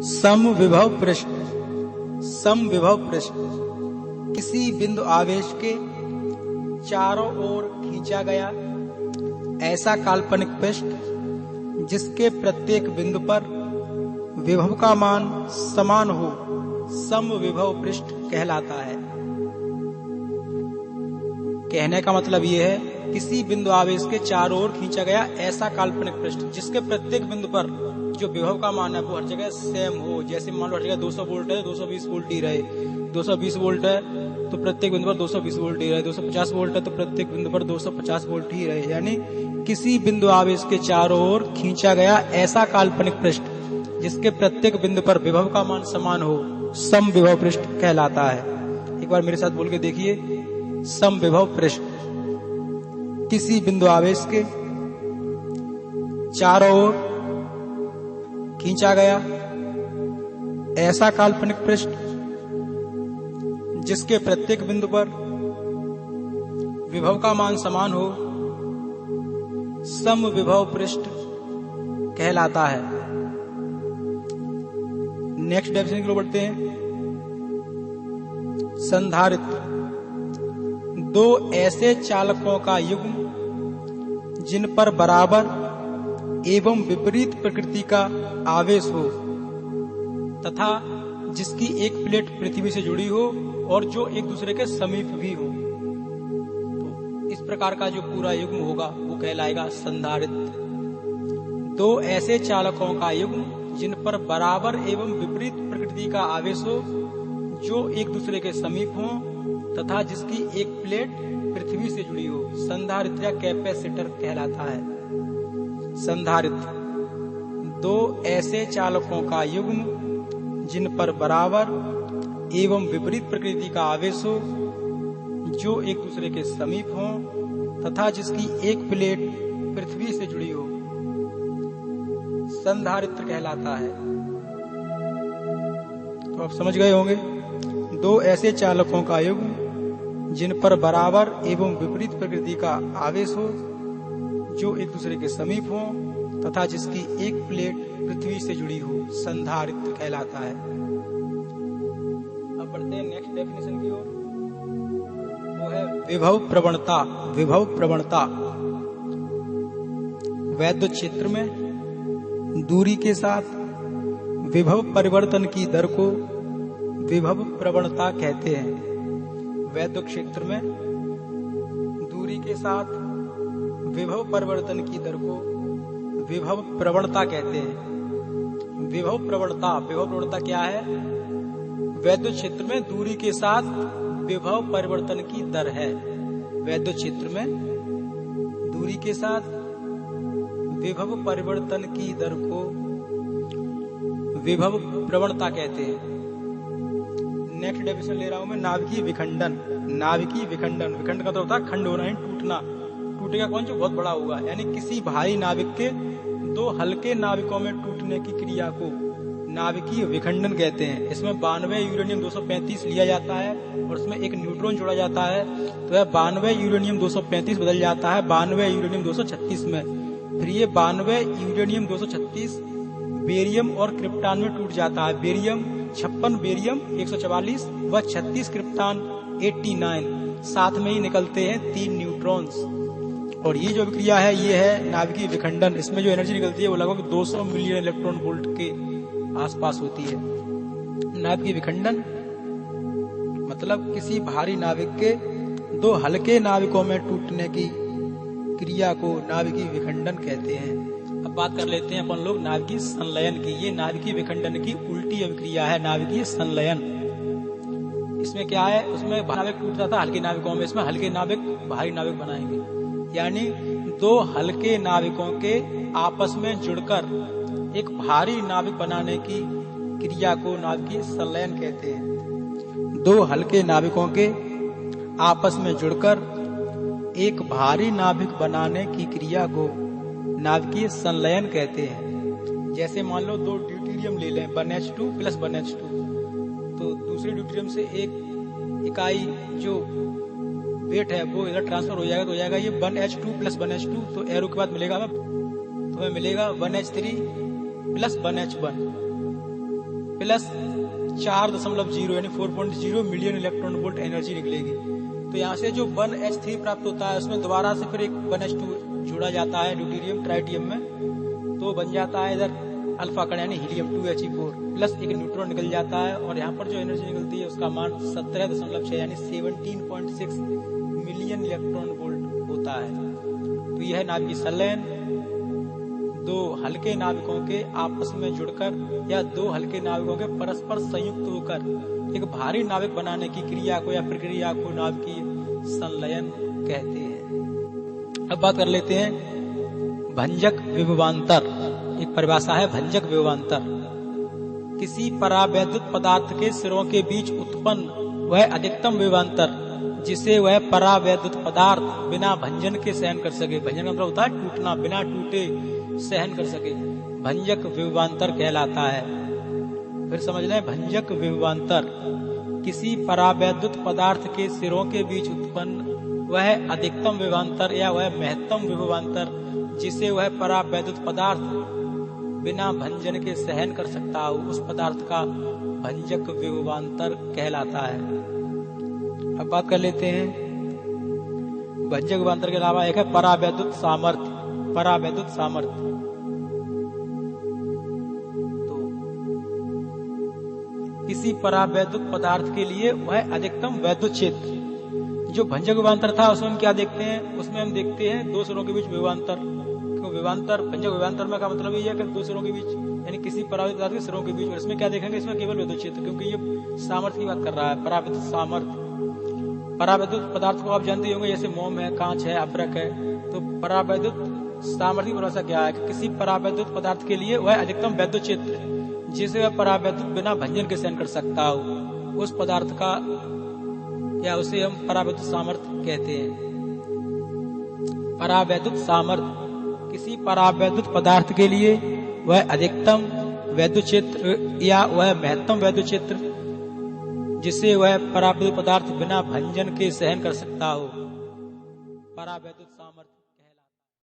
समविभव पृष्ठ। समविभव पृष्ठ किसी बिंदु आवेश के चारों ओर खींचा गया ऐसा काल्पनिक पृष्ठ जिसके प्रत्येक बिंदु पर विभव का मान समान हो समविभव पृष्ठ कहलाता है। कहने का मतलब यह है किसी बिंदु आवेश के चारों ओर खींचा गया ऐसा काल्पनिक पृष्ठ जिसके प्रत्येक बिंदु पर जो विभव का मान है वो हर जगह सेम हो। जैसे मान लो हर जगह 200 वोल्ट है 220 वोल्ट ही रहे, 220 वोल्ट है तो प्रत्येक बिंदु पर 220 वोल्ट ही रहे, 250 वोल्ट है तो प्रत्येक बिंदु पर 250 वोल्ट ही रहे। यानी किसी बिंदु आवेश के चारों ओर खींचा गया ऐसा काल्पनिक पृष्ठ जिसके प्रत्येक बिंदु पर विभव का मान समान हो समविभव पृष्ठ कहलाता है। एक बार मेरे साथ बोल के देखिए, समविभव पृष्ठ किसी बिंदु आवेश के चारों ओर खींचा गया ऐसा काल्पनिक पृष्ठ जिसके प्रत्येक बिंदु पर विभव का मान समान हो समविभव पृष्ठ कहलाता है। नेक्स्ट डेफिनेशन की ओर बढ़ते हैं। संधारित्र दो ऐसे चालकों का युग्म जिन पर बराबर एवं विपरीत प्रकृति का आवेश हो तथा जिसकी एक प्लेट पृथ्वी से जुड़ी हो और जो एक दूसरे के समीप भी हो। तो इस प्रकार का जो पूरा युग्म होगा वो कहलाएगा संधारित्र। दो ऐसे चालकों का युग्म जिन पर बराबर एवं विपरीत प्रकृति का आवेश हो जो एक दूसरे के समीप हो तथा जिसकी एक प्लेट पृथ्वी से जुड़ी हो संधारित्र या कैपेसिटर कहलाता है। संधारित्र दो ऐसे चालकों का युग्म जिन पर बराबर एवं विपरीत प्रकृति का आवेश हो जो एक दूसरे के समीप हो तथा जिसकी एक प्लेट पृथ्वी से जुड़ी हो संधारित्र कहलाता है। तो आप समझ गए होंगे, दो ऐसे चालकों का युग्म जिन पर बराबर एवं विपरीत प्रकृति का आवेश हो जो एक दूसरे के समीप हो तथा जिसकी एक प्लेट पृथ्वी से जुड़ी हो संधारित्र कहलाता है। अब बढ़ते हैं नेक्स्ट डेफिनेशन की ओर, वो है विभव प्रवणता। विभव प्रवणता वैद्युत क्षेत्र में दूरी के साथ विभव परिवर्तन की दर को विभव प्रवणता कहते हैं। वैद्युत क्षेत्र में दूरी के साथ विभव परिवर्तन की दर को विभव प्रवणता कहते हैं। विभव प्रवणता क्या है? वैद्युत क्षेत्र में दूरी के साथ विभव परिवर्तन की दर है। वैद्युत क्षेत्र में दूरी के साथ विभव परिवर्तन की दर को विभव प्रवणता कहते हैं। नेक्स्ट डेफिनेशन ले रहा हूं मैं, नाभिकीय विखंडन। नाभिकीय विखंडन, विखंड का तो होता है खंड होना ही, टूटना। टूटेगा कौन? जो बहुत बड़ा होगा। यानी किसी भारी नाभिक के दो हल्के नाभिकों में टूटने की क्रिया को नाभिकीय विखंडन कहते हैं। इसमें 92 यूरेनियम 235 लिया जाता है और उसमें एक न्यूट्रॉन जोड़ा जाता है तो यह 92 यूरेनियम 235 बदल जाता है 92 यूरेनियम 236 में। फिर ये 92 यूरेनियम 236 बेरियम और क्रिप्टॉन में टूट जाता है। बेरियम 56, बेरियम 144 व 36 क्रिप्टॉन 89, साथ में ही निकलते हैं 3 न्यूट्रॉन्स। और ये जो क्रिया है ये है नाभिकीय विखंडन। इसमें जो एनर्जी निकलती है वो लगभग 200 मिलियन इलेक्ट्रॉन वोल्ट के आसपास होती है। नाभिकीय विखंडन मतलब किसी भारी नाभिक के दो हल्के नाभिकों में टूटने की क्रिया को नाभिकीय विखंडन कहते हैं। अब बात कर लेते हैं अपन लोग नाभिकीय संलयन की। ये नाभिकीय विखंडन की उल्टी अभिक्रिया है, नाभिकीय संलयन। इसमें क्या है? उसमें नाभिक टूट जाता है हल्के नाभिकों में, इसमें हल्के नाभिक भारी नाभिक बनाएंगे। यानी दो हल्के नाविकों के आपस में जुड़कर एक भारी नाविक बनाने की क्रिया को नाभिकीय संलयन कहते हैं। दो हल्के नाविकों के आपस में जुड़कर एक भारी नाभिक बनाने की क्रिया को नाभिकीय संलयन कहते हैं। जैसे मान लो दो ड्यूटेरियम ले लें 1H2 प्लस 1H2, तो दूसरे ड्यूटेरियम से एक इकाई जो वेट है वो इधर ट्रांसफर हो जाएगा तो हो जाएगा ये 1H2 प्लस 1H2, तो एरो के बाद मिलेगा तो हमें मिलेगा 1H3 प्लस 1H1। प्लस 4.0 यानी 4.0 मिलियन इलेक्ट्रॉन वोल्ट एनर्जी निकलेगी। तो यहाँ से जो 1H3 प्राप्त होता है उसमें दोबारा से फिर एक 1H2 जोड़ा जाता है ड्यूटेरियम ट्राइटियम में, तो बन जाता है इधर अल्फा कण यानी हीलियम 2He4 प्लस एक न्यूट्रॉन निकल जाता है, और यहाँ पर जो एनर्जी निकलती है उसका मान 17.6 यानी 17.6 मिलियन इलेक्ट्रॉन वोल्ट होता है। तो यह है नाभिकीय संलयन, दो हल्के नाविकों के आपस में जुड़कर या दो हल्के नाविकों के परस्पर संयुक्त होकर एक भारी नाविक बनाने की क्रिया को या प्रक्रिया को नाभिकीय संलयन कहते हैं। अब बात कर लेते हैं भंजक विभवांतर। एक परिभाषा है भंजक विभवांतर। किसी परावैद्युत पदार्थ के सिरों के बीच उत्पन्न वह अधिकतम विभवांतर जिसे वह परावैद्युत पदार्थ बिना भंजन के सहन कर सके। भंजन का मतलब होता है टूटना, बिना टूटे सहन कर सके, भंजक विभवांतर कहलाता है। फिर समझ लें, भंजक विभवांतर किसी परावैद्युत पदार्थ के सिरों के बीच उत्पन्न वह अधिकतम विभवांतर या वह महत्तम विभवांतर जिसे वह परावैद्युत पदार्थ बिना भंजन के सहन कर सकता हो, उस पदार्थ का भंजक विभवांतर कहलाता है। अब बात कर लेते हैं भंजक विभवांतर के अलावा एक है परावैद्युत सामर्थ्य। परावैद्युत सामर्थ्य तो किसी परावैद्युत पदार्थ के लिए वह अधिकतम वैद्युत क्षेत्र। जो भंजक विभवांतर था उसमें हम क्या देखते हैं, उसमें हम देखते हैं दो सिरों के बीच विभवांतर। विभवांतर भंजक विभवांतर में का मतलब ये है कि दो सिरों के बीच यानी किसी परावैद्युत पदार्थ के सिरों के बीच। और इसमें क्या देखेंगे, इसमें केवल वैद्युत क्षेत्र, क्योंकि ये सामर्थ्य की बात कर रहा है। परावैद्युत सामर्थ्य, परावैद्युत पदार्थ को आप जानते होंगे, जैसे मोम है, कांच है, अभ्रक है। तो परावैद्युत सामर्थ्य की परिभाषा क्या है कि किसी परावैद्युत पदार्थ के लिए वह अधिकतम वैद्युत क्षेत्र जिसे वह परावैद्युत बिना भंजन के सहन कर सकता हो, उस पदार्थ का या उसे हम परावैद्युत सामर्थ्य कहते हैं। परावैद्युत सामर्थ्य किसी परावैद्युत पदार्थ के लिए वह अधिकतम वैद्युत क्षेत्र या वह महत्तम वैद्युत क्षेत्र जिसे वह परावैद्युत पदार्थ बिना भंजन के सहन कर सकता हो, परावैद्युत